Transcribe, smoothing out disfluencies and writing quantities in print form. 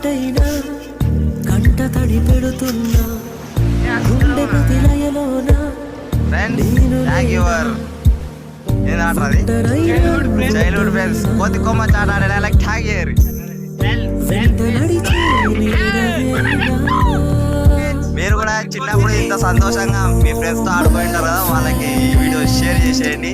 మాటైనా కంట తడి పెడుతున్నా గుండె ప్రతి లయలోన చైల్డ్హుడ్ ఫ్రెండ్స్ కొద్ది కొమ్మ చాటాడే నెలకి ట్యాగ్ చేయరు. వెంట నడిచే మీరు కూడా చిన్నప్పుడు ఇంత సంతోషంగా మీ ఫ్రెండ్స్తో ఆడుకుంటారు కదా, వాళ్ళకి ఈ వీడియో షేర్ చేసేయండి.